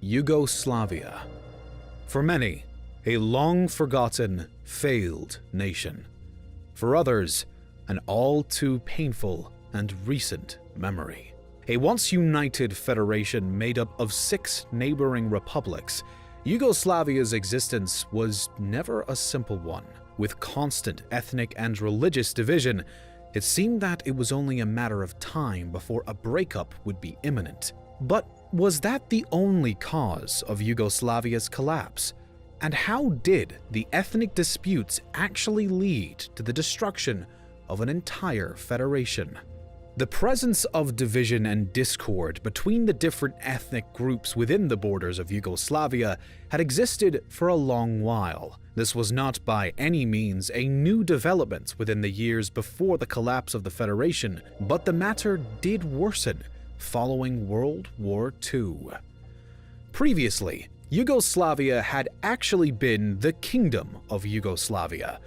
Yugoslavia. For many, a long-forgotten, failed nation. For others, an all-too painful and recent memory. A once-united federation made up of 6 neighboring republics, Yugoslavia's existence was never a simple one. With constant ethnic and religious division, it seemed that it was only a matter of time before a breakup would be imminent. But was that the only cause of Yugoslavia's collapse? And how did the ethnic disputes actually lead to the destruction of an entire federation? The presence of division and discord between the different ethnic groups within the borders of Yugoslavia had existed for a long while. This was not by any means a new development within the years before the collapse of the federation, but the matter did worsen following World War II. Previously, Yugoslavia had actually been the Kingdom of Yugoslavia.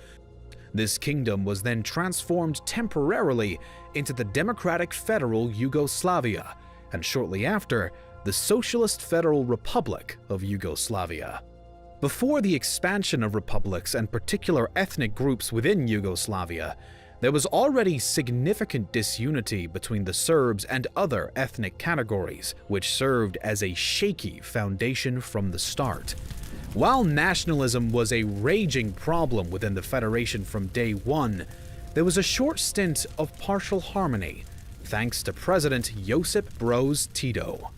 This kingdom was then transformed temporarily into the Democratic Federal Yugoslavia, and shortly after, the Socialist Federal Republic of Yugoslavia. Before the expansion of republics and particular ethnic groups within Yugoslavia, there was already significant disunity between the Serbs and other ethnic categories, which served as a shaky foundation from the start. While nationalism was a raging problem within the Federation from day one, there was a short stint of partial harmony, thanks to President Josip Broz Tito.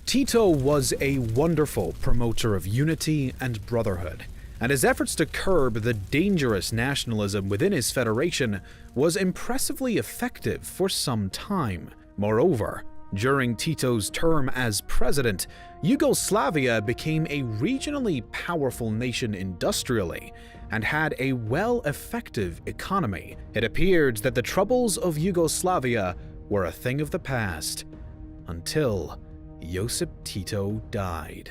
Tito was a wonderful promoter of unity and brotherhood, and his efforts to curb the dangerous nationalism within his federation was impressively effective for some time. Moreover, during Tito's term as president, Yugoslavia became a regionally powerful nation industrially and had a effective economy. It appeared that the troubles of Yugoslavia were a thing of the past, until Josip Tito died.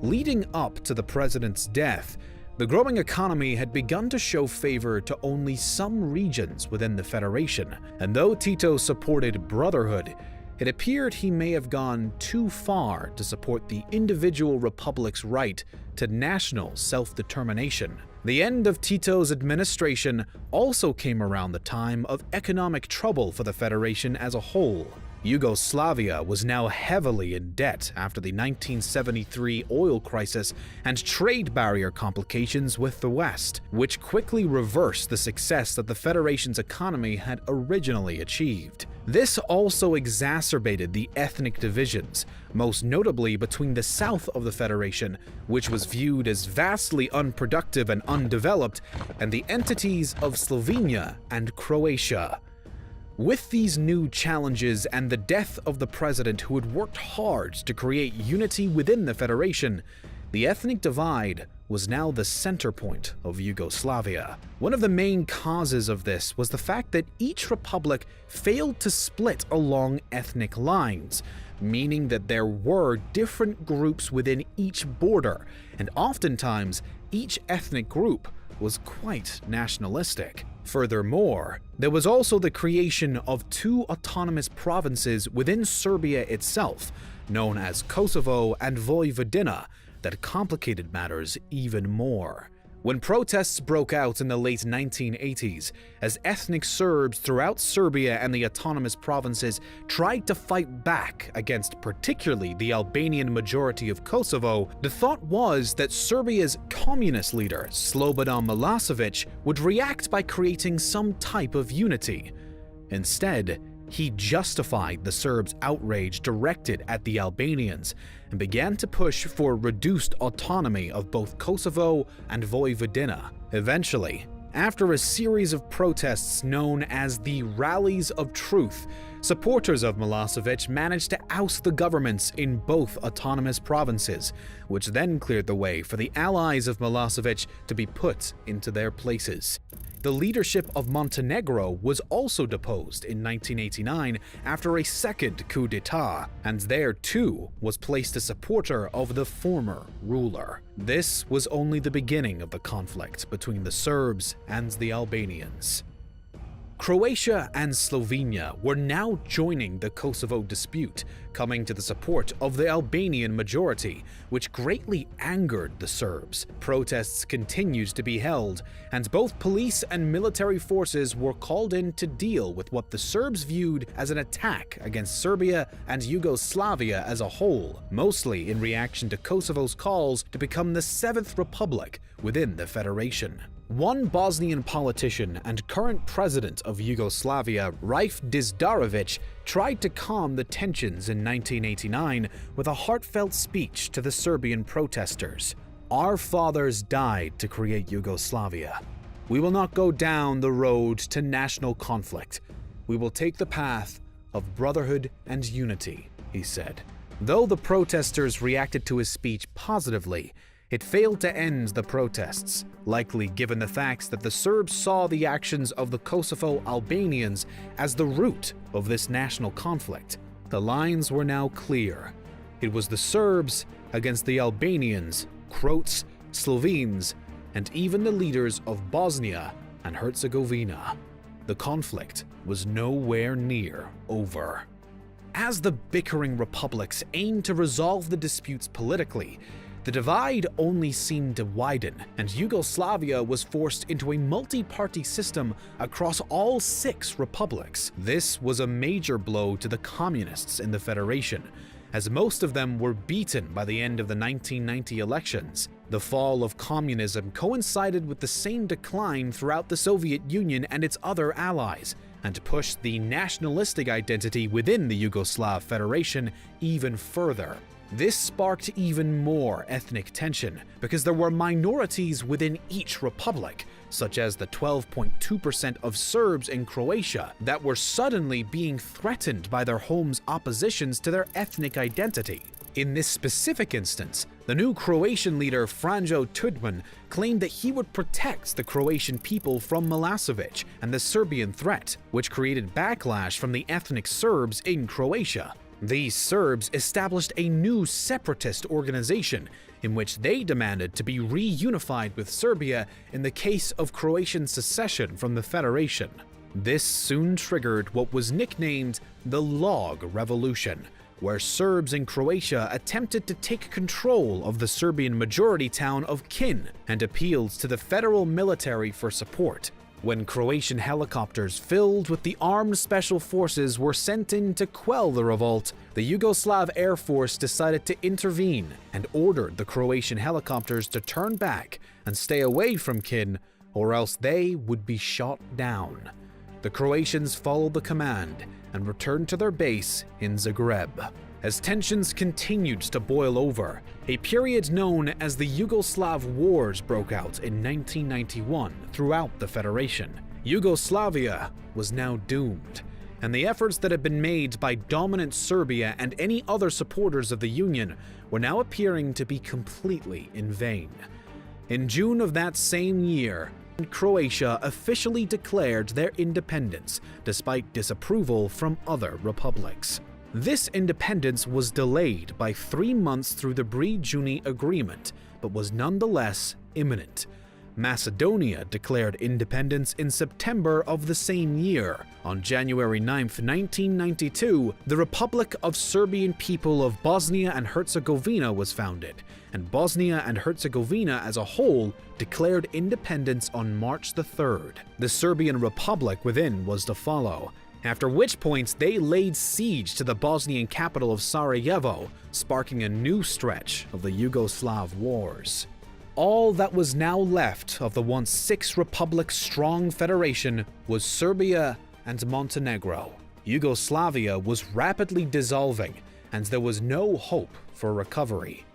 Leading up to the president's death, the growing economy had begun to show favor to only some regions within the federation, and though Tito supported brotherhood, it appeared he may have gone too far to support the individual republic's right to national self-determination. The end of Tito's administration also came around the time of economic trouble for the federation as a whole. Yugoslavia was now heavily in debt after the 1973 oil crisis and trade barrier complications with the West, which quickly reversed the success that the Federation's economy had originally achieved. This also exacerbated the ethnic divisions, most notably between the south of the Federation, which was viewed as vastly unproductive and undeveloped, and the entities of Slovenia and Croatia. With these new challenges and the death of the president who had worked hard to create unity within the Federation, the ethnic divide was now the center point of Yugoslavia. One of the main causes of this was the fact that each republic failed to split along ethnic lines, meaning that there were different groups within each border, and oftentimes each ethnic group was quite nationalistic. Furthermore, there was also the creation of 2 autonomous provinces within Serbia itself, known as Kosovo and Vojvodina, that complicated matters even more. When protests broke out in the late 1980s, as ethnic Serbs throughout Serbia and the autonomous provinces tried to fight back against particularly the Albanian majority of Kosovo, the thought was that Serbia's communist leader, Slobodan Milosevic, would react by creating some type of unity. Instead, he justified the Serbs' outrage directed at the Albanians and began to push for reduced autonomy of both Kosovo and Vojvodina. Eventually, after a series of protests known as the Rallies of Truth, supporters of Milosevic managed to oust the governments in both autonomous provinces, which then cleared the way for the allies of Milosevic to be put into their places. The leadership of Montenegro was also deposed in 1989 after a second coup d'etat, and there too was placed a supporter of the former ruler. This was only the beginning of the conflict between the Serbs and the Albanians. Croatia and Slovenia were now joining the Kosovo dispute, coming to the support of the Albanian majority, which greatly angered the Serbs. Protests continued to be held, and both police and military forces were called in to deal with what the Serbs viewed as an attack against Serbia and Yugoslavia as a whole, mostly in reaction to Kosovo's calls to become the seventh republic within the federation. One Bosnian politician and current president of Yugoslavia, Raif Dizdarovic, tried to calm the tensions in 1989 with a heartfelt speech to the Serbian protesters. "Our fathers died to create Yugoslavia. We will not go down the road to national conflict. We will take the path of brotherhood and unity," he said. Though the protesters reacted to his speech positively, it failed to end the protests, likely given the facts that the Serbs saw the actions of the Kosovo Albanians as the root of this national conflict. The lines were now clear. It was the Serbs against the Albanians, Croats, Slovenes, and even the leaders of Bosnia and Herzegovina. The conflict was nowhere near over. As the bickering republics aimed to resolve the disputes politically, the divide only seemed to widen, and Yugoslavia was forced into a multi-party system across all 6 republics. This was a major blow to the communists in the Federation, as most of them were beaten by the end of the 1990 elections. The fall of communism coincided with the same decline throughout the Soviet Union and its other allies, and pushed the nationalistic identity within the Yugoslav Federation even further. This sparked even more ethnic tension because there were minorities within each republic, such as the 12.2% of Serbs in Croatia that were suddenly being threatened by their home's oppositions to their ethnic identity. In this specific instance, the new Croatian leader Franjo Tudjman claimed that he would protect the Croatian people from Milosevic and the Serbian threat, which created backlash from the ethnic Serbs in Croatia. These Serbs established a new separatist organization in which they demanded to be reunified with Serbia in the case of Croatian secession from the Federation. This soon triggered what was nicknamed the Log Revolution, where Serbs in Croatia attempted to take control of the Serbian majority town of Kin and appealed to the federal military for support. When Croatian helicopters filled with the armed special forces were sent in to quell the revolt, the Yugoslav Air Force decided to intervene and ordered the Croatian helicopters to turn back and stay away from Kin, or else they would be shot down. The Croatians followed the command and returned to their base in Zagreb. As tensions continued to boil over, a period known as the Yugoslav Wars broke out in 1991 throughout the Federation. Yugoslavia was now doomed, and the efforts that had been made by dominant Serbia and any other supporters of the Union were now appearing to be completely in vain. In June of that same year, Croatia officially declared their independence, despite disapproval from other republics. This independence was delayed by 3 months through the Bri-Juni Agreement, but was nonetheless imminent. Macedonia declared independence in September of the same year. On January 9, 1992, the Republic of Serbian People of Bosnia and Herzegovina was founded, and Bosnia and Herzegovina as a whole declared independence on March 3rd. The Serbian Republic within was to follow, after which point they laid siege to the Bosnian capital of Sarajevo, sparking a new stretch of the Yugoslav Wars. All that was now left of the once 6-republic-strong federation was Serbia and Montenegro. Yugoslavia was rapidly dissolving, and there was no hope for recovery.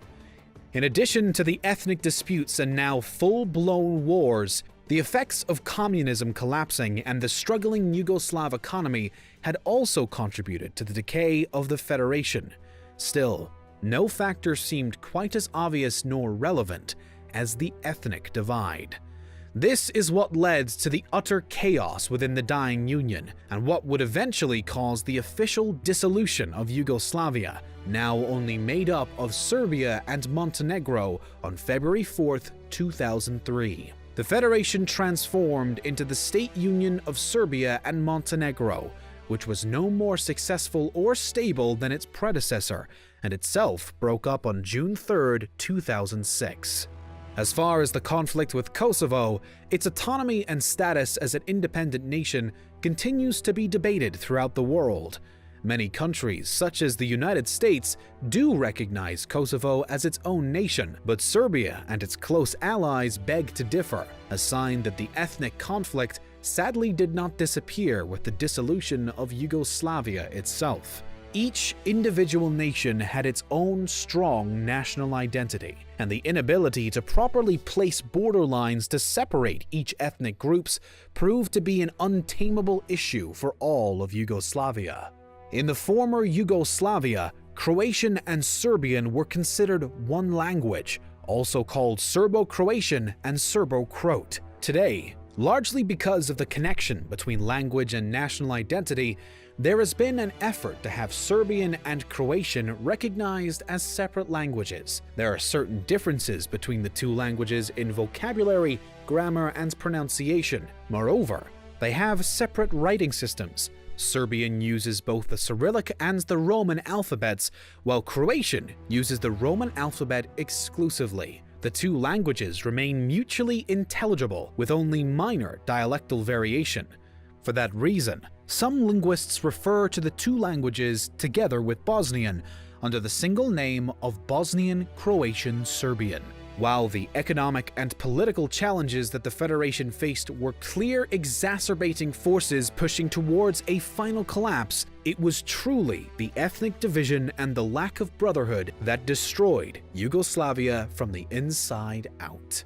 In addition to the ethnic disputes and now full-blown wars, the effects of communism collapsing and the struggling Yugoslav economy had also contributed to the decay of the Federation. Still, no factor seemed quite as obvious nor relevant as the ethnic divide. This is what led to the utter chaos within the dying Union, and what would eventually cause the official dissolution of Yugoslavia, now only made up of Serbia and Montenegro, on February 4, 2003. the federation transformed into the State Union of Serbia and Montenegro, which was no more successful or stable than its predecessor, and itself broke up on June 3, 2006. As far as the conflict with Kosovo, its autonomy and status as an independent nation continues to be debated throughout the world. Many countries, such as the United States, do recognize Kosovo as its own nation, but Serbia and its close allies beg to differ, a sign that the ethnic conflict sadly did not disappear with the dissolution of Yugoslavia itself. Each individual nation had its own strong national identity, and the inability to properly place borderlines to separate each ethnic groups proved to be an untamable issue for all of Yugoslavia. In the former Yugoslavia, Croatian and Serbian were considered one language, also called Serbo-Croatian and Serbo-Croat. Today, largely because of the connection between language and national identity, there has been an effort to have Serbian and Croatian recognized as separate languages. There are certain differences between the two languages in vocabulary, grammar, and pronunciation. Moreover, they have separate writing systems. Serbian uses both the Cyrillic and the Roman alphabets, while Croatian uses the Roman alphabet exclusively. The two languages remain mutually intelligible, with only minor dialectal variation. For that reason, some linguists refer to the two languages together with Bosnian under the single name of Bosnian Croatian Serbian. While the economic and political challenges that the Federation faced were clear exacerbating forces pushing towards a final collapse, it was truly the ethnic division and the lack of brotherhood that destroyed Yugoslavia from the inside out.